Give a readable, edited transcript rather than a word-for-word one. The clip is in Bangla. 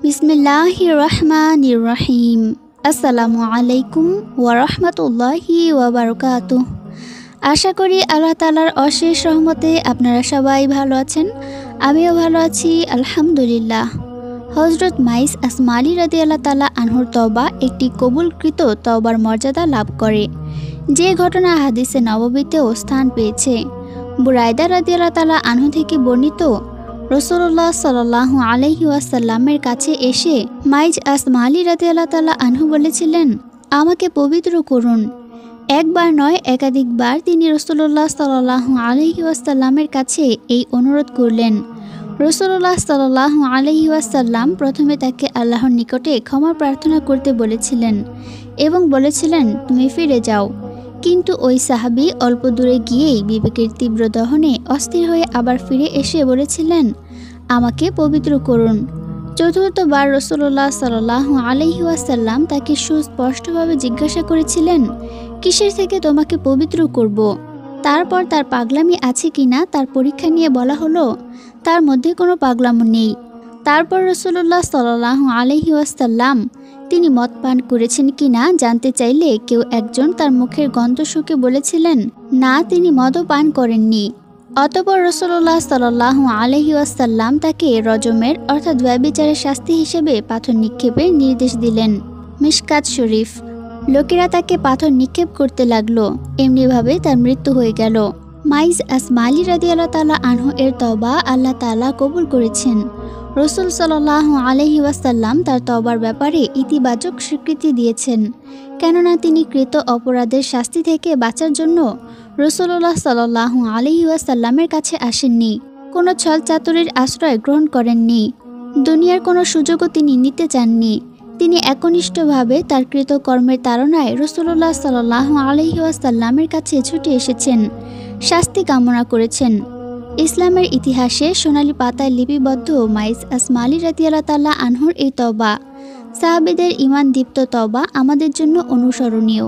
বিসমিল্লাহির রহমানির রহিম। আসসালামু আলাইকুম ওয়া রাহমাতুল্লাহি ওয়া বারাকাতুহু। আশা করি আল্লাহ তাআলার অশেষ রহমতে আপনারা সবাই ভালো আছেন। আমিও ভালো আছি আলহামদুলিল্লাহ। হযরত মাইস আসমা আলী রাদিয়াল্লাহু তাআলা আনহুর তওবা একটি কবুলকৃত তওবার মর্যাদা লাভ করে, যে ঘটনা হাদিসে নববীতেও স্থান পেয়েছে। বুরাইদা রাদিয়াল্লাহু তাআলা আনহু থেকে বর্ণিত, রাসূলুল্লাহ সাল্লাল্লাহু আলাইহি ওয়াসাল্লামের কাছে এসে মাইজ আসমা আলী রাদিয়াল্লাহু তাআলা আনহু বলেছিলেন, আমাকে পবিত্র করুন। একবার নয়, একাধিকবার তিনি রাসূলুল্লাহ সাল্লাল্লাহু আলাইহি ওয়াসাল্লামের কাছে এই অনুরোধ করলেন। রাসূলুল্লাহ সাল্লাল্লাহু আলাইহি ওয়াসাল্লাম প্রথমে তাকে আল্লাহর নিকটে ক্ষমা প্রার্থনা করতে বলেছিলেন এবং বলেছিলেন, তুমি ফিরে যাও। কিন্তু ওই সাহাবী অল্প দূরে গিয়েই বিবেকের তীব্র দহনে অস্থির হয়ে আবার ফিরে এসে বলেছিলেন, আমাকে পবিত্র করুন। চতুর্থবার রাসূলুল্লাহ সাল্লাল্লাহু আলাইহি ওয়াসাল্লাম তাকে সুস্পষ্টভাবে জিজ্ঞাসা করেছিলেন, কিসের থেকে তোমাকে পবিত্র করব? তারপর তার পাগলামি আছে কিনা তার পরীক্ষা নিয়ে বলা হলো, তার মধ্যে কোনো পাগলামো নেই। তারপর রাসূলুল্লাহ সাল্লাল্লাহু আলাইহি ওয়াসাল্লাম তিনি মদ পান করেছেন কিনা জানতে চাইলে কেউ একজন তার মুখের গন্ধ শুঁকে বলেছিলেন, না, তিনি মদও পান করেননি। অতঃপর রাসূলুল্লাহ সাল্লাল্লাহু আলাইহি ওয়াসাল্লাম তাকে রজমের অর্থাৎ ব্যভিচারের শাস্তি হিসেবে পাথর নিক্ষেপের নির্দেশ দিলেন। মিশকাত শরীফ। লোকেরা তাকে পাথর নিক্ষেপ করতে লাগলো, এমনিভাবে তার মৃত্যু হয়ে গেল। মাইজ আসমা আলী রাদিয়াল্লাহু তাআলা আনহু এর তওবা আল্লাহ তাআলা কবুল করেছেন। রাসূল সাল্লাল্লাহু আলাইহি ওয়াসাল্লাম তার তওবার ব্যাপারে ইতিবাচক স্বীকৃতি দিয়েছেন, কেননা তিনি কৃত অপরাধের শাস্তি থেকে বাঁচার জন্য রাসূলুল্লাহ সাল্লাল্লাহু আলাইহি ওয়াসাল্লামের কাছে আসেননি, কোনো ছল চাতুরির আশ্রয় গ্রহণ করেননি, দুনিয়ার কোনো সুযোগও তিনি নিতে চাননি। তিনি একনিষ্ঠভাবে তার কৃত কর্মের তাড়নায় রাসূলুল্লাহ সাল্লাল্লাহু আলাইহি ওয়াসাল্লামের কাছে ছুটে এসেছেন, শাস্তি কামনা করেছেন। ইসলামের ইতিহাসে সোনালী পাতায় লিপিবদ্ধ মাইজ আসমা আলী রাদিয়াল্লাহু তাআলা আনহুর এই তওবা, সাহাবীদের ঈমান দীপ্ত তওবা আমাদের জন্য অনুসরণীয়।